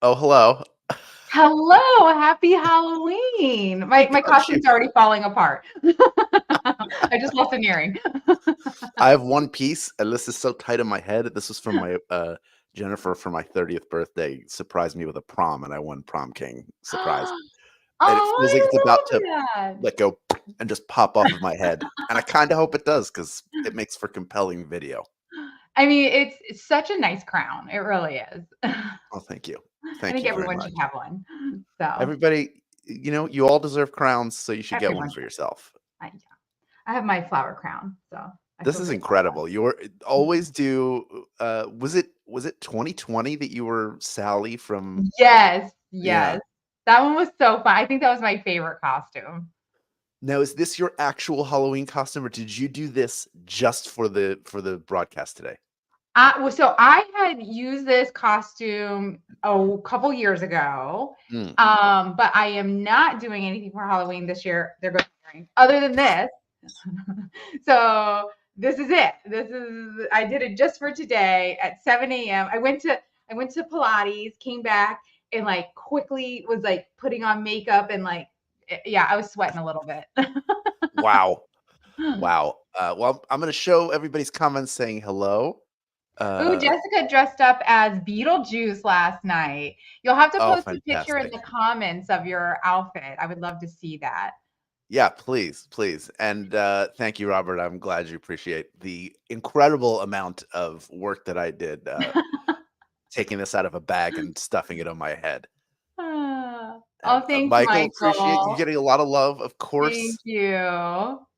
Oh, hello. Hello, happy Halloween. My Got you. costume's already falling apart. I just lost an earring. I have one piece, and this is so tight in my head. This was from my Jennifer for my 30th birthday. Surprised me with a prom, and I won prom king surprise. And it feels like it's Oh, about to I love that. let go and just pop off of my head. And I kind of hope it does because it makes for compelling video. I mean, it's such a nice crown. It really is. Oh, thank you. I Thank think you very everyone much. should have one. So, Everybody, you all deserve crowns, so you should get one everyone for should. yourself. Yeah. I have my flower crown, so I This feel is good about incredible. You're always do was it 2020 that you were Sally from that. Yes, yeah. yes. That one was so fun. I think that was my favorite costume. Now is this your actual Halloween costume or did you do this just for the broadcast today? So I had used this costume a couple years ago, Mm. but I am not doing anything for Halloween this year. They're going other than this. So this is it. I did it just for today at 7 a.m. I went to Pilates, came back, and like quickly was like putting on makeup and like yeah, I was sweating a little bit. Wow. Wow. Well, I'm going to show everybody's comments saying hello. Ooh, Uh Jessica dressed up as Beetlejuice last night. You'll have to oh, post a picture in fantastic. the comments of your outfit. I would love to see that. Yeah, please, please. And thank you, Robert. I'm glad you appreciate the incredible amount of work that I did taking this out of a bag and stuffing it on my head. Oh, And thanks, Michael, appreciate you Michael. getting a lot of love, of Thank course. you.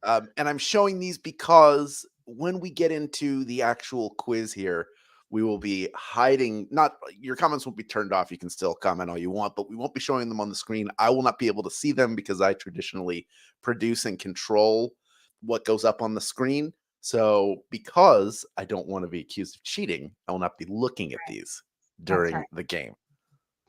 And I'm showing these because when we get into the actual quiz here, we will be hiding. Not your comments won't be turned off. You can still comment all you want, but we won't be showing them on the screen. I will not be able to see them because I traditionally produce and control what goes up on the screen. So, because I don't want to be accused of cheating, I will not be looking at these That's during right. the game.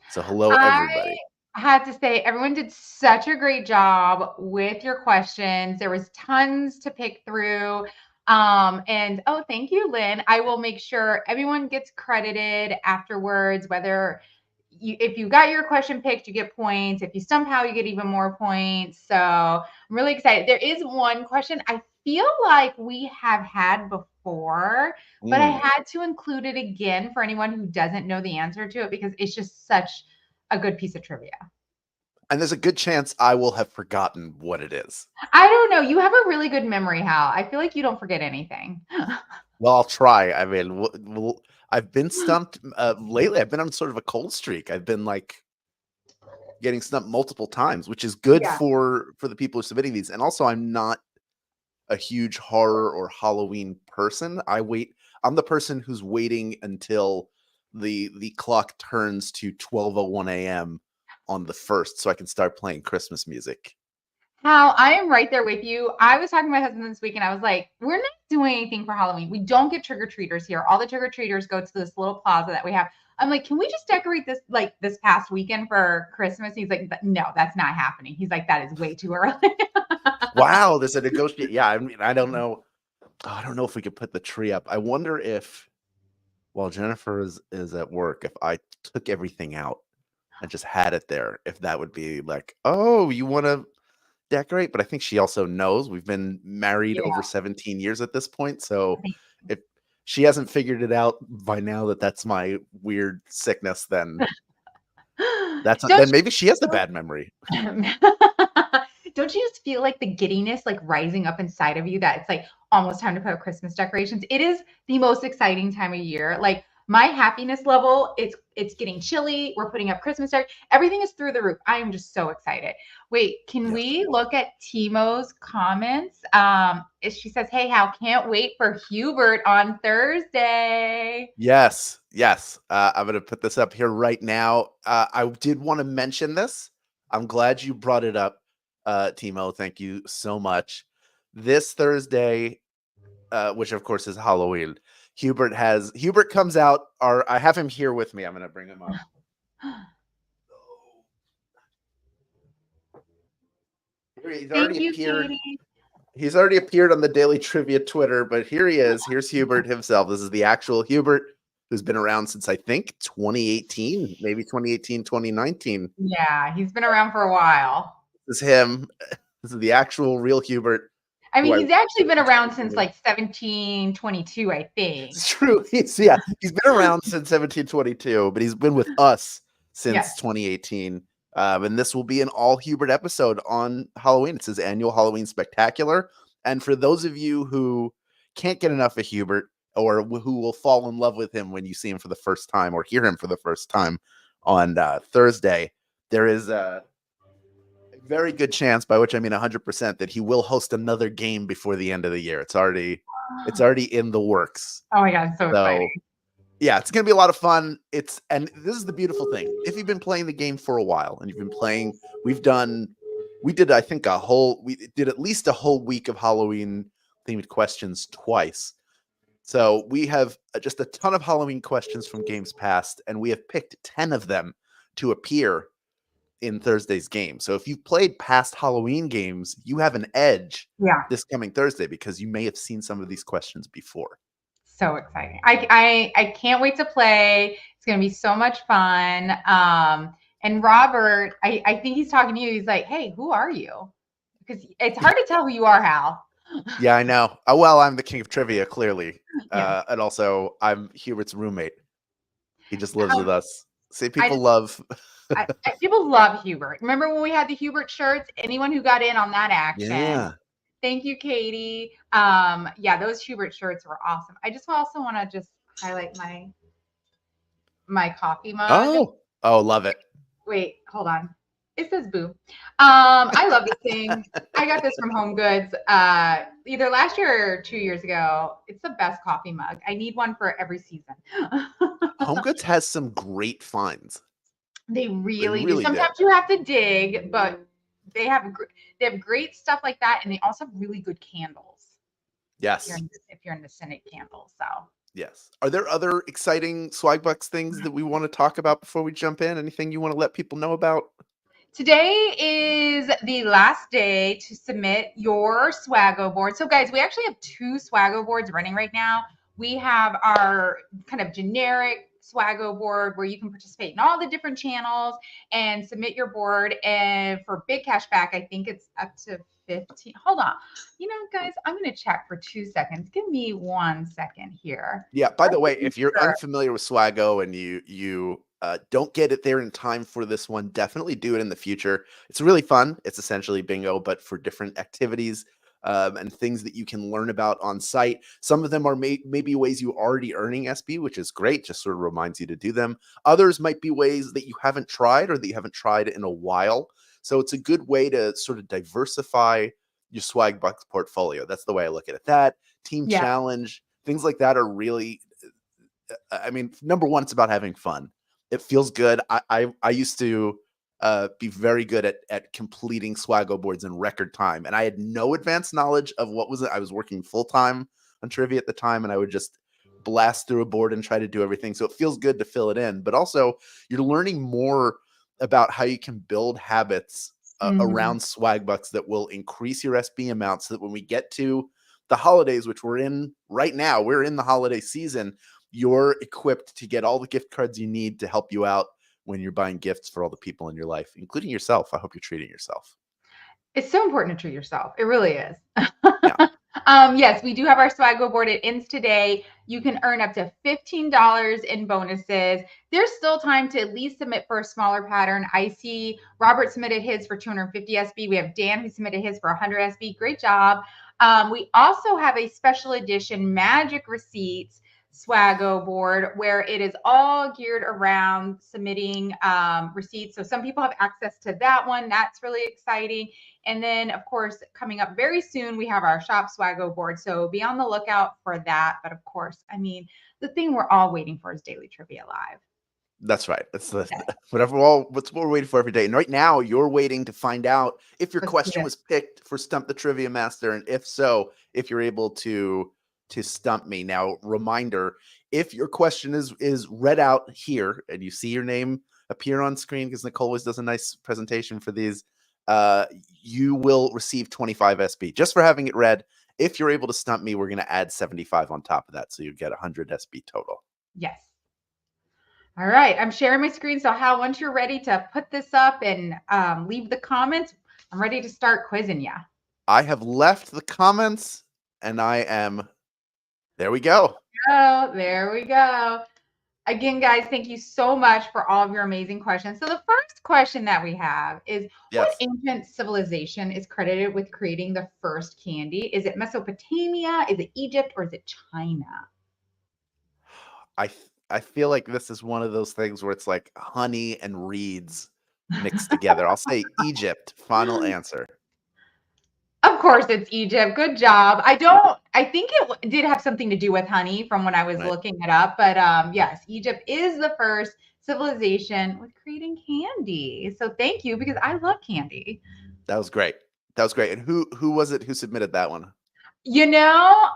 So, hello, I everybody. had to say everyone did such a great job with your questions. There was tons to pick through. And oh, thank you, Lynn. I will make sure everyone gets credited afterwards, whether if you got your question picked, you get points. If you somehow you get even more points. So I'm really excited. There is one question I feel like we have had before, but I Mm. had to include it again for anyone who doesn't know the answer to it because it's just such a good piece of trivia. And there's a good chance I will have forgotten what it is. I don't know. You have a really good memory, Hal. I feel like you don't forget anything. Well, I'll try. I mean, I've been stumped lately. I've been on sort of a cold streak. I've been like getting stumped multiple times, which is good Yeah. for the people who are submitting these. And also, I'm not a huge horror or Halloween person. I'm the person who's waiting until the clock turns to 12:01 a.m. on the first, so I can start playing Christmas music. Hal, I am right there with you. I was talking to my husband this week and I was like, we're not doing anything for Halloween. We don't get trick or treaters here. All the trick or treaters go to this little plaza that we have. I'm like, can we just decorate this like this past weekend for Christmas? He's like, no, that's not happening. He's like, that is way too early. Wow, there's a negotiate. Yeah, I mean, I don't know. Oh, I don't know if we could put the tree up. I wonder if while Jennifer is at work, if I took everything out and just had it there, if that would be like, "Oh, you wanna decorate?" But I think she also knows we've been married over Yeah. 17 years at this point, so I if she hasn't figured it out by now that that's my weird sickness, then think. that's then maybe she has the bad memory. Don't you just feel like the giddiness like rising up inside of you that it's like almost time to put up Christmas decorations? It is the most exciting time of year. Like my happiness level, it's getting chilly. We're putting up Christmas decorations. Everything is through the roof. I am just so excited. Wait, can Yes. we look at Timo's comments? She says, "Hey, how can't wait for Hubert on Thursday." Yes, yes. I'm gonna put this up here right now. I did want to mention this. I'm glad you brought it up, Timo. Thank you so much. This Thursday, which of course is Halloween, Hubert comes out. Or I have him here with me. I'm gonna bring him up. He's already Thank you, appeared. Katie. He's already appeared on the Daily Trivia Twitter, but here he is. Here's Hubert himself. This is the actual Hubert. who's been around since I think 2018, maybe 2018, 2019. Yeah, he's been around for a while. This is him. This is the actual real Hubert. I Who mean, I he's actually been around since like 1722, I think. It's true. He's been around since 1722, but he's been with us since Yes. 2018. And this will be an all Hubert episode on Halloween. It's his annual Halloween spectacular. And for those of you who can't get enough of Hubert, or who will fall in love with him when you see him for the first time or hear him for the first time on Thursday, there is a very good chance, by which I mean 100%, that he will host another game before the end of the year. It's already in the works. Oh my God, so So exciting. yeah, it's gonna be a lot of fun. And this is the beautiful thing. If you've been playing the game for a while and you've been playing, we did I think we did at least a whole week of Halloween themed questions twice. So we have just a ton of Halloween questions from games past, and we have picked 10 of them to appear in Thursday's game. So if you've played past Halloween games, you have an edge Yeah, this coming Thursday because you may have seen some of these questions before. so exciting. I can't wait to play. It's gonna be so much fun. And Robert, I think he's talking to you. He's like, hey, who are you? Because it's hard to tell who you are, Hal. Yeah, I know. Well, I'm the king of trivia, clearly. Yes. And also, I'm Hubert's roommate. He just lives with Um, us. See, I people just love. people love Hubert. Remember when we had the Hubert shirts? Anyone who got in on that action. Yeah. Thank you, Katie. Yeah, those Hubert shirts were awesome. I just also want to just highlight my coffee mug. Oh, love it. Wait, hold on. It says boo. I love this thing. I got this from Home Goods either last year or 2 years ago. It's the best coffee mug. I need one for every season. Home Goods has some great finds. They They really do. really do. Sometimes you have to dig, but they have great stuff like that, and they also have really good candles. Yes. If you're in the Cynic candles, so Yes. Are there other exciting Swagbucks things that we want to talk about before we jump in? Anything you want to let people know about? today is the last day to submit your Swaggo board. So, guys, we actually have 2 Swaggo boards running right now. We have our kind of generic Swaggo board where you can participate in all the different channels and submit your board. And for big cash back, I think it's up to 15. Hold on. You know, guys, I'm going to check for 2 seconds. Give me 1 second here. Yeah. By the way, Let's make if you're sure. unfamiliar with Swaggo and you don't get it there in time for this one, definitely do it in the future. It's really fun. It's essentially bingo, but for different activities and things that you can learn about on site. Some of them are maybe ways you already earning SB, which is great. Just sort of reminds you to do them. Others might be ways that you haven't tried or that you haven't tried in a while. So it's a good way to sort of diversify your Swagbucks portfolio. That's the way I look at it. That team Yeah. challenge, things like that are really, I mean, number one, it's about having fun. It feels good. I used to be very good at completing Swaggo boards in record time, and I had no advanced knowledge of what was it. I was working full time on trivia at the time, and I would just blast through a board and try to do everything. So it feels good to fill it in, but also you're learning more about how you can build habits around Swagbucks that will increase your SB amount, so that when we get to the holidays, which we're in right now, we're in the holiday season, you're equipped to get all the gift cards you need to help you out when you're buying gifts for all the people in your life, including yourself. I hope you're treating yourself. It's so important to treat yourself. It really is. Yeah. Yes, we do have our Swaggo board. It ends today. You can earn up to $15 in bonuses. There's still time to at least submit for a smaller pattern. I see Robert submitted his for 250 SB. We have Dan who submitted his for 100 SB. Great job. We also have a special edition Magic Receipts Swaggo board where it is all geared around submitting receipts. So some people have access to that one. That's really exciting. And then, of course, coming up very soon, we have our Shop Swaggo board. So be on the lookout for that. But of course, I mean, the thing we're all waiting for is Daily Trivia Live. That's right. That's what's what we're waiting for every day. And right now, you're waiting to find out if your question was picked for Stump the Trivia Master, and if so, if you're able to stump me. Now, reminder: if your question is read out here, and you see your name appear on screen, because Nicole always does a nice presentation for these, you will receive 25 SB just for having it read. If you're able to stump me, we're going to add 75 on top of that, so you get 100 SB total. Yes. All right, I'm sharing my screen. So, Hal, once you're ready to put this up and leave the comments, I'm ready to start quizzing you. I have left the comments and I am. There we go. Oh, there we go. Again, guys, thank you so much for all of your amazing questions. So, the first question that we have is, what Yes. ancient civilization is credited with creating the first candy? Is it Mesopotamia? Is it Egypt? Or is it China? I feel like this is one of those things where it's like honey and reeds mixed together. I'll say Egypt. Final answer. Of course, it's Egypt. Good job. I think it did have something to do with honey from when I was Right. looking it up. But yes, Egypt is the first civilization with creating candy. So thank you because I love candy. That was great. That was great. And who was it who submitted that one? You know,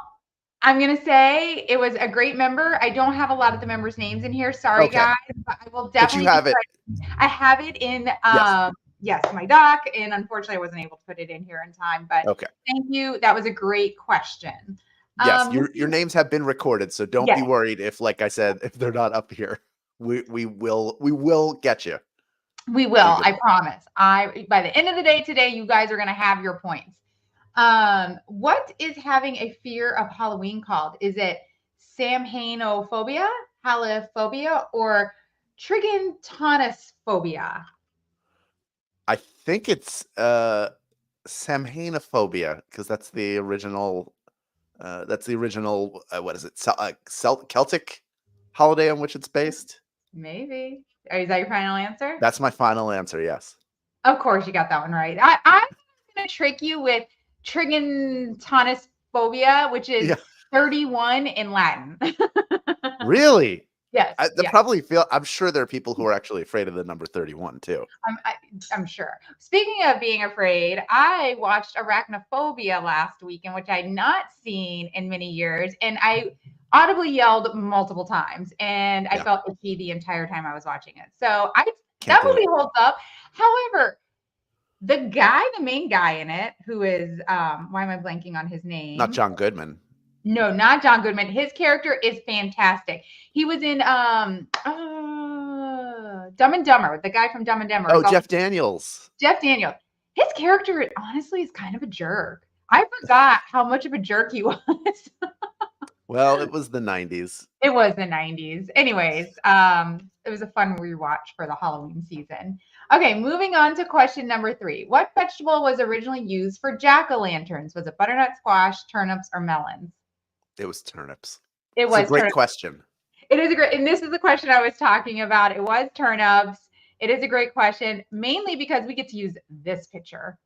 I'm going to say it was a great member. I don't have a lot of the members' names in here. Sorry, Okay. guys. But I will But you definitely give have it. credit. I have it in, Yes. yes, my doc. And unfortunately, I wasn't able to put it in here in time. But Okay. thank you. That was a great question. Yes, your names have been recorded, so don't be Yes, worried if, like I said, if they're not up here. We will get you we in a will. good I way. promise. I By the end of the day today, you guys are going to have your points. What is having a fear of Halloween called? Is it samhainophobia, halophobia, or trigontonophobia? I think it's Samhainophobia because that's the original what is it? Celtic holiday on which it's based. Maybe. Is that your final answer? That's my final answer, yes. Of course, you got that one right. I'm going to trick you with trigontonophobia, which is Yeah. 31 in Latin. Really? Yes, I that yes. probably feel I'm sure there are people who are actually afraid of the number 31 too. I'm, I, I'm sure. Speaking of being afraid, I watched Arachnophobia last weekend, which I'd not seen in many years, and I audibly yelled multiple times, and I Yeah, felt itchy the entire time I was watching it. So can't that do it. movie holds up. However, the main guy in it, who is why am I blanking on his Not name? John Goodman. No, not John Goodman. His character is fantastic. He was in Dumb and Dumber. The guy from Dumb and Dumber Oh, is also Jeff Daniels. Jeff Daniels. His character honestly is kind of a jerk. I forgot how much of a jerk he was. Well, it was the 90s. It was the 90s. Anyways, it was a fun rewatch for the Halloween season. Okay, moving on to question number 3. What vegetable was originally used for jack-o'-lanterns? Was it butternut squash, turnips, or melons? It was turnips. It It's a was great turnips. question. It is a great, and this is the question I was talking about. It was turnips. It is a great question, mainly because we get to use this picture.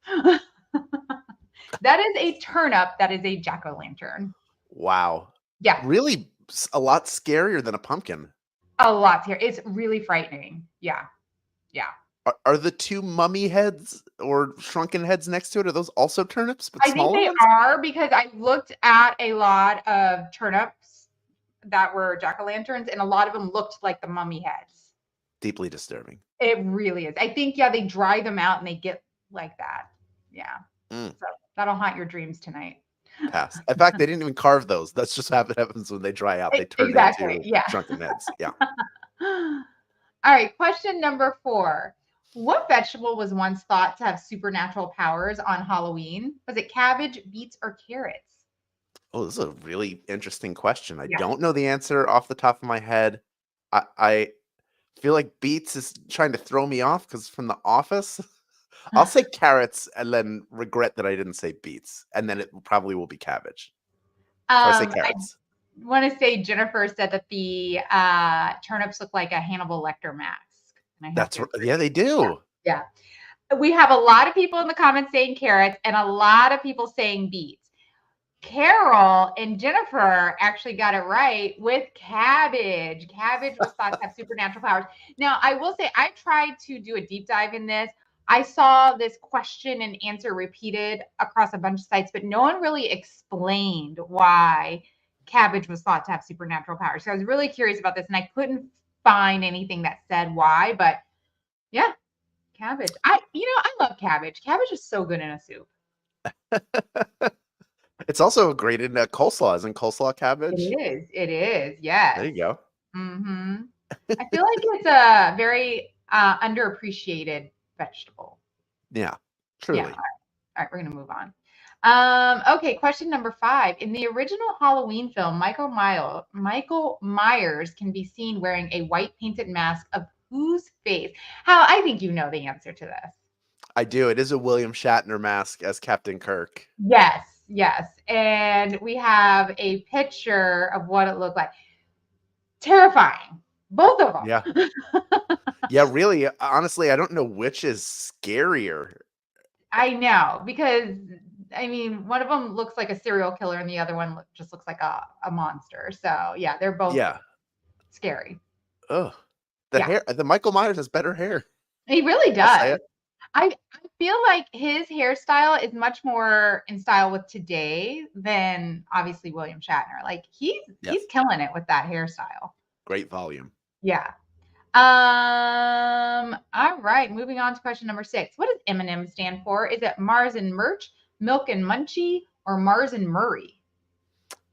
That is a turnip. That is a jack-o'-lantern. Wow. Yeah, Really a lot scarier than a pumpkin. a lot here. It's really frightening. Yeah, yeah. Are the two mummy heads or shrunken heads next to it, are those also turnips, but I think smaller they ones? are because I looked at a lot of turnips that were jack-o'-lanterns, and a lot of them looked like the mummy heads. Deeply disturbing. It really is. I think, yeah, they dry them out and they get like that. Yeah. Mm, So that'll haunt your dreams tonight. pass. In fact, they didn't even carve those. That's just how it happens when they dry out. They turn Exactly. into Yeah. shrunken heads. Yeah. All right. Question number 4. What vegetable was once thought to have supernatural powers on Halloween? Was it cabbage, beets, or carrots? Oh, this is a really interesting question. I Yeah. don't know the answer off the top of my head. I feel like beets is trying to throw me off because from The Office. I'll say carrots and then regret that I didn't say beets, and then it probably will be cabbage. So I say I carrots. want to say Jennifer said that the turnips look like a Hannibal Lecter mask. And I have That's to yeah, agree. they do. Yeah. We have a lot of people in the comments saying carrots and a lot of people saying beets. Carol and Jennifer actually got it right with cabbage. Cabbage was thought to have supernatural powers. Now, I will say, I tried to do a deep dive in this. I saw this question and answer repeated across a bunch of sites, but no one really explained why cabbage was thought to have supernatural powers. So I was really curious about this, and I couldn't find anything that said why. But yeah, cabbage. I love cabbage. Cabbage is so good in a soup. It's also great in coleslaw. Isn't coleslaw It cabbage? is. It is. There Yes. you go. Mm-hmm. I feel like it's a very underappreciated vegetable. Yeah, Yeah. truly. All right, we're gonna move on. Okay, question number 5. In the original Halloween film, Michael Myers can be seen wearing a white painted mask of whose face? How I think you know the answer to this. I do. It is a William Shatner mask as Captain Kirk. Yes, yes. And we have a picture of what it looked like. Terrifying. Both of Yeah. them. Yeah, really, honestly, I don't know which is scarier. I know because I mean, one of them looks like a serial killer and the other one just looks like a monster. So, yeah, they're both Yeah. scary. Ugh. Yeah, The Michael Myers has better hair. he really I'll say does. it. I feel like his hairstyle is much more in style with today than obviously William Shatner. Like he's Yes. killing it with that hairstyle. Great volume. Yeah. All right, moving on to question number 6. What does M&M stand for? Is it Mars and Murch, Milk and Munchie, or Mars and Murray?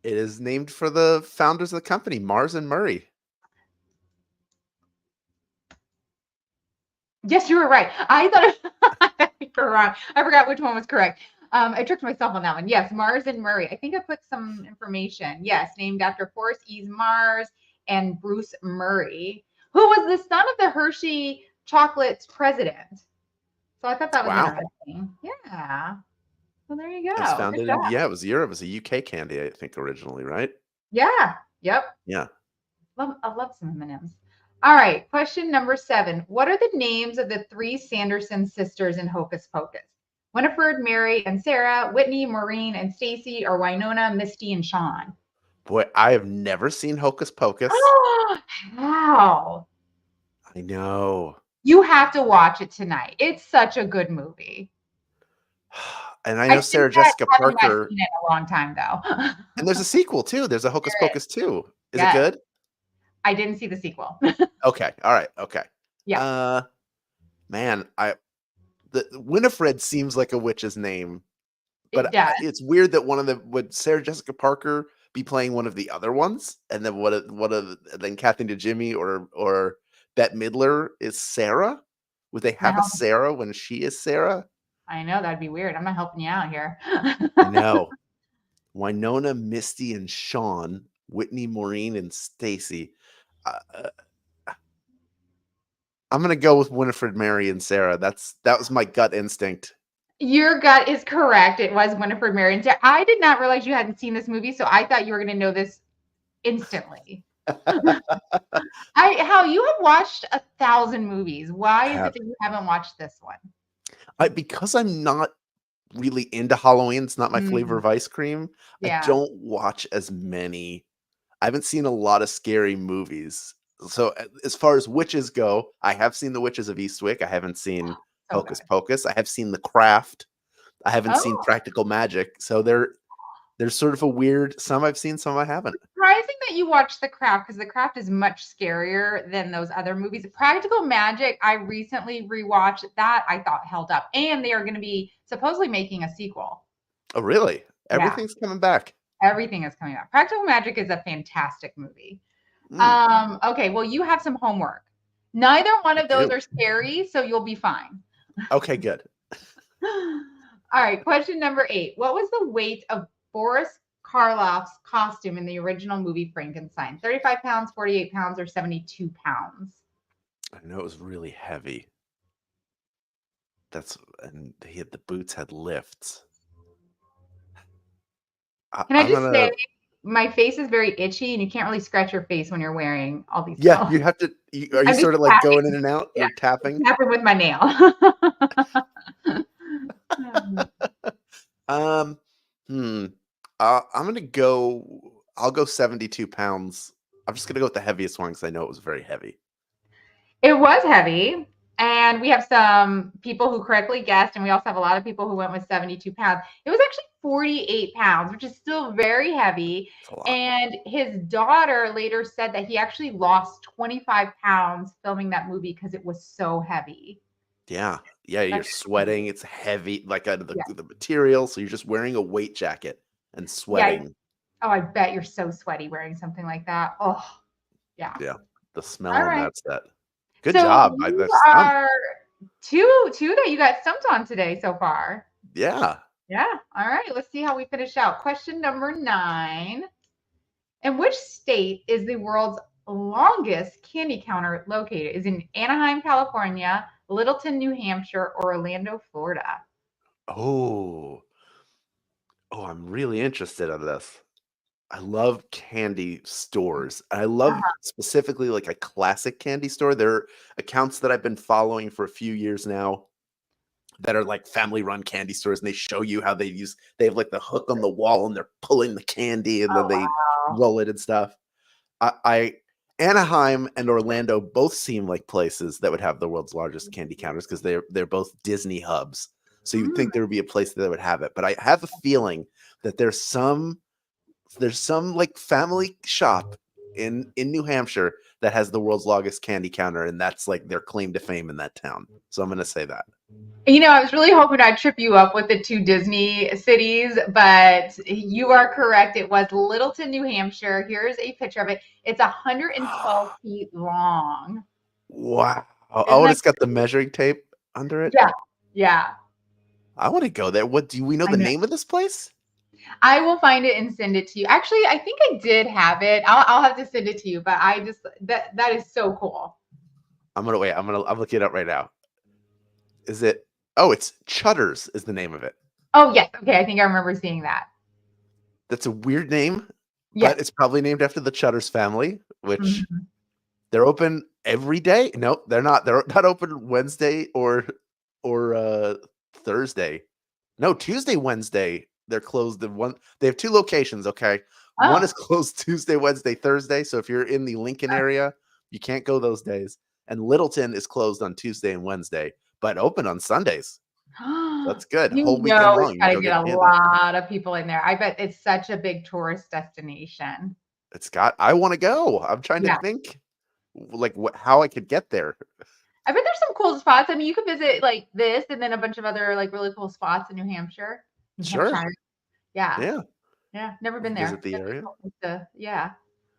It is named for the founders of the company, Mars and Murray. Yes, you were right. I thought you were wrong. I forgot which one was correct. I tricked myself on that one. Yes, Mars and Murray. I think I put some information. Yes, named after Forrest E. Mars and Bruce Murray, who was the son of the Hershey Chocolate's president. So I thought that was Wow. interesting. Yeah. Well, there you It was go. Good founded in, job. yeah, it was Europe. It was a UK candy, I think, originally, right? Yeah. Yep. Yeah. I love some M&Ms. All right. Question number 7. What are the names of the 3 Sanderson sisters in Hocus Pocus? Winifred, Mary, and Sarah, Whitney, Maureen, and Stacy, or Winona, Misty, and Sean? Boy, I have never seen Hocus Pocus. Oh, how? I know. You have to watch it tonight. It's such a good movie. And I I know think Sarah that Jessica haven't guys Parker, seen it in a long time though. and there's a sequel too. There's a Hocus There is. Pocus 2. Is it Yes. good? I didn't see the sequel. Okay. All right. Okay. Yeah, Uh man, I the Winifred seems like a witch's name, it but does. it's weird that one of the would Sarah Jessica Parker be playing one of the other ones, and then then Kathy Jimmy or Bette Midler is Sarah? Would they have a Now, Sarah when she is Sarah? I know that'd be weird. I'm not helping you out here. I know. Winona, Misty, and Sean, Whitney, Maureen, and Stacy. Uh, uh, I'm gonna go with Winifred, Mary, and Sarah. That was my gut instinct. Your gut is correct. It was Winifred Marion. I did not realize you hadn't seen this movie, so I thought you were going to know this instantly. How you have watched 1,000 movies. I Why is it have that you haven't watched this one? because I'm not really into Halloween. It's not my flavor Mm, of ice cream. I yeah. don't watch as many. I haven't seen a lot of scary movies. So as far as witches go, I have seen The Witches of Eastwick. I haven't seen So Hocus good. Pocus. I have seen The Craft. I haven't seen Oh, Practical Magic. So there's sort of a weird. Some I've seen, some I haven't. surprising that you watched The Craft because The Craft is much scarier than those other movies. Practical Magic, I recently rewatched that. I thought held up, and they are going to be supposedly making a sequel. Oh, really? Yeah, Everything's coming back. everything is coming up. Practical Magic is a fantastic movie. Mm, Okay, well, you have some homework. Neither one I of those do. are scary, so you'll be fine. Okay, good. All right, question number 8. What was the weight of Boris Karloff's costume in the original movie Frankenstein? 35 pounds, 48 pounds, or 72 pounds? I know it was really heavy. And the boots had lifts. Can I I'm just say, gonna. my face is very itchy, and you can't really scratch your face when you're wearing all these Yeah, clothes. you have to. Are you I'm just sort of like going in tapping. and out? Yeah, You're tapping. tapping with my nail. Um, hmm. I'm gonna go. I'll go 72 pounds. I'm just gonna go with the heaviest one because I know it was very heavy. It was heavy. And we have some people who correctly guessed, and we also have a lot of people who went with 72 pounds. It was actually 48 pounds, which is still very heavy. It's a lot. And his daughter later said that he actually lost 25 pounds filming that movie because it was so heavy. Yeah, yeah. You're That's crazy. sweating. It's heavy, like out of Yeah. the material. So you're just wearing a weight jacket and Yeah. sweating. Oh, I bet you're so sweaty wearing something like that. Oh, yeah. Yeah. The smell All on right. that set. Good So job. you I've stumped. are two that you got stumped on today so far. Yeah. Yeah. All right. Let's see how we finish out. Question number 9. In which state is the world's longest candy counter located? Is it in Anaheim, California, Littleton, New Hampshire, or Orlando, Florida? Oh. Oh, I'm really interested in this. I love candy stores. I love specifically like a classic candy store. There are accounts that I've been following for a few years now that are like family run candy stores, and they show you how they have like the hook on the wall and they're pulling the candy and then Oh, they wow. roll it and stuff. I Anaheim and Orlando both seem like places that would have the world's largest candy counters because they're both Disney hubs. So you'd Mm. think there would be a place that would have it. But I have a feeling that there's some like family shop in New Hampshire that has the world's longest candy counter, and that's like their claim to fame in that town. So I'm gonna say that. I was really hoping I'd trip you up with the 2 Disney cities, but you are correct. It was Littleton, New Hampshire. Here's a picture of it. It's 112 feet long. Wow. Isn't Oh, and that it's got the measuring tape under it. Yeah. Yeah. I want to go there. What do we know I the know. name of this place? I will find it and send it to you. Actually, I think I did have it. I'll have to send it to you, but I just that is so cool. I'm gonna wait. I'm looking it up right now. Is it? Oh, it's Chutters is the name of it. Oh, yes. Okay, I think I remember seeing that. That's a weird name, Yes. but it's probably named after the Chutters family, which Mhm. they're open every day. No, they're not. They're not open Wednesday or Thursday. No, Tuesday, Wednesday. They're closed in one. They have two locations. Okay, one is Oh. closed Tuesday, Wednesday, Thursday. So if you're in the Lincoln area, you can't go those days. And Littleton is closed on Tuesday and Wednesday, but open on Sundays. That's good. Whole weekend It's long, you can gotta go get get a candy. lot of people in there. I bet it's such a big tourist destination. It's got. I want to go. I'm trying to Yeah. think, like how I could get there. I bet there's some cool spots. I mean, you could visit like this and then a bunch of other like really cool spots in New Hampshire, New Sure. Hampshire. Yeah. Yeah. Yeah. Never been Visit there. the That'd be area. cool yeah.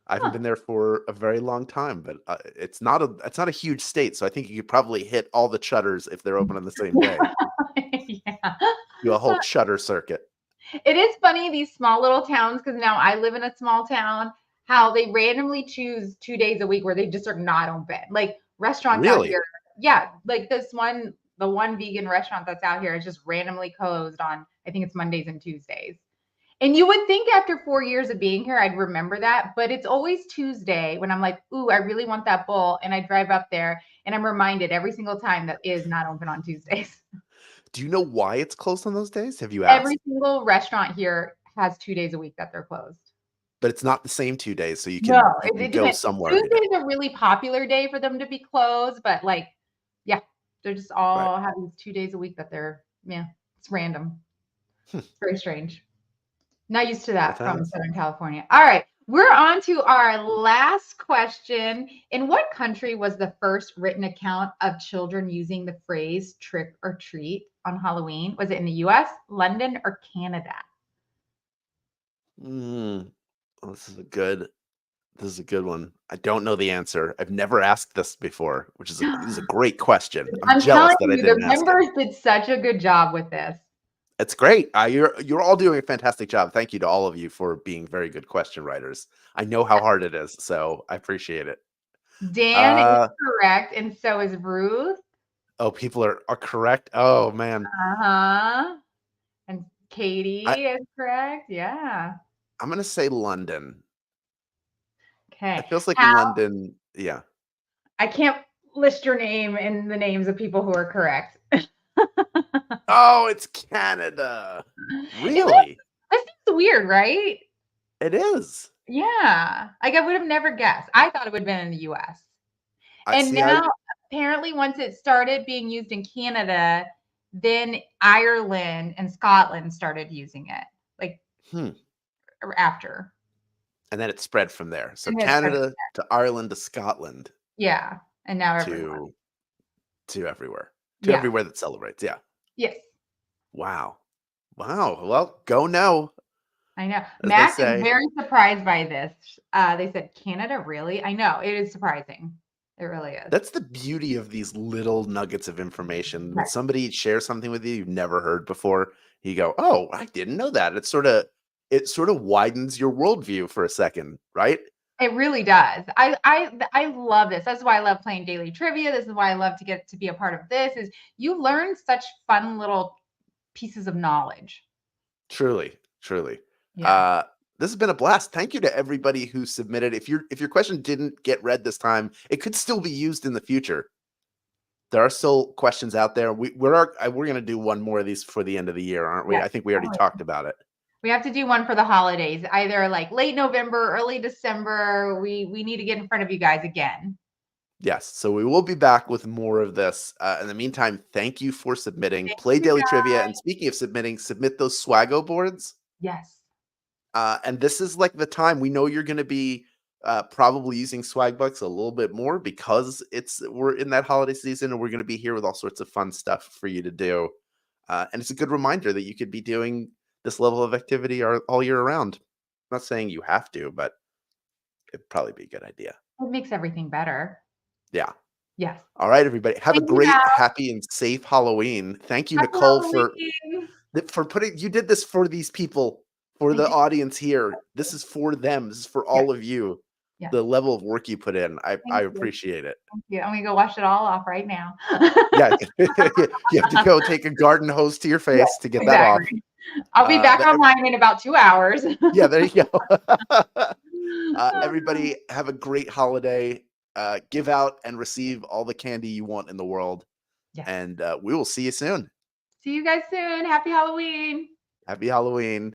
I haven't Huh. been there for a very long time, but it's not a huge state, so I think you could probably hit all the Chutters if they're open on the same day. Yeah. Do a whole Chutter circuit. It is funny, these small little towns, because now I live in a small town, how they randomly choose 2 days a week where they just are not open. Like restaurants out Really? here. Yeah. Like the one vegan restaurant that's out here is just randomly closed on, I think it's Mondays and Tuesdays. And you would think after 4 years of being here, I'd remember that, but it's always Tuesday when I'm like, ooh, I really want that bowl. And I drive up there and I'm reminded every single time that is not open on Tuesdays. Do you know why it's closed on those days? Have you Every asked? single restaurant here has 2 days a week that they're closed. But it's not the same 2 days, so you No, can you can it go depends. somewhere every day. Tuesday's a really popular day for them to be closed, but like, yeah, they're just Right. all have these 2 days a week that they're, yeah, it's random. Hmm. It's very strange. Not used to Both that from times. Southern California. All right, we're on to our last question. In what country was the first written account of children using the phrase trick or treat on Halloween? Was it in the US, London, or Canada? Mm, well, this is a good one. I don't know the answer. I've never asked this before, which is a great question. I'm I'm jealous telling that I you, the didn't ask it. members did such a good job with this. It's great. You're all doing a fantastic job. Thank you to all of you for being very good question writers. I know how hard it is, so I appreciate it. Dan is Uh correct, and so is Ruth. oh, people are correct. Oh man, Uh-huh. And I Katie is correct. Yeah. I'm gonna say London. It Okay. feels like How London. Yeah. I can't list your name and the names of people who are correct. Oh, it's Canada. Isn't that Really? that seems weird, right? It is. Yeah. Like I would have never guessed. I thought it would have been in the US. I And see. I now apparently once it started being used in Canada, then Ireland and Scotland started using it. Like hmm. after. And then it spread from there. So And then it started. Canada to Ireland to Scotland Yeah. And now everyone. to to everywhere. To Yeah. everywhere that celebrates. Yeah. Yes. Wow. Wow. Well, go now. I know. as they Mac is say. very surprised by this. They said, "Canada, really?" I know, it is surprising. It really is. That's the beauty of these little nuggets of information. When Right. somebody shares something with you you've never heard before, you go, "Oh, I didn't know that." It sort of widens your worldview for a second, right? It really does. I love this. That's why I love playing daily trivia. This is why I love to get to be a part of this, is you learn such fun little pieces of knowledge. Truly, truly. Yeah. Uh, this has been a blast. Thank you to everybody who submitted. If your question didn't get read this time, it could still be used in the future. There are still questions out there. We're gonna do one more of these before the end of the year, aren't we? Yes. I think we already Oh, yeah. talked about it. We have to do one for the holidays, either like late November, early December. We need to get in front of you guys again. Yes, so we will be back with more of this. In the meantime, thank you for submitting. Thank Play you daily trivia, and guys. speaking of submitting, submit those Swaggo boards. Yes. And this is like the time we know you're going to be probably using swag bucks a little bit more because we're in that holiday season and we're going to be here with all sorts of fun stuff for you to do. And it's a good reminder that you could be doing this level of activity all year around. I'm not saying you have to, but it'd probably be a good idea. It makes everything better. Yeah. Yes. All right, everybody. Have a Thank you, great, Mal. happy, and safe Halloween. Thank you, Happy Nicole, for Halloween. putting you did this for these people, for I the did. audience here. This is for them. This is for Yes. all of you. Yes. The level of work you put in, I Thank you. appreciate it. Thank you. I'm gonna go wash it all off right now. Yeah, you have to go take a garden hose to your Yes, face to get that off. exactly. I'll be back But online in about 2 hours. yeah, there you go. Everybody, have a great holiday. Give out and receive all the candy you want in the world, Yes. and we will see you soon. See you guys soon. Happy Halloween. Happy Halloween.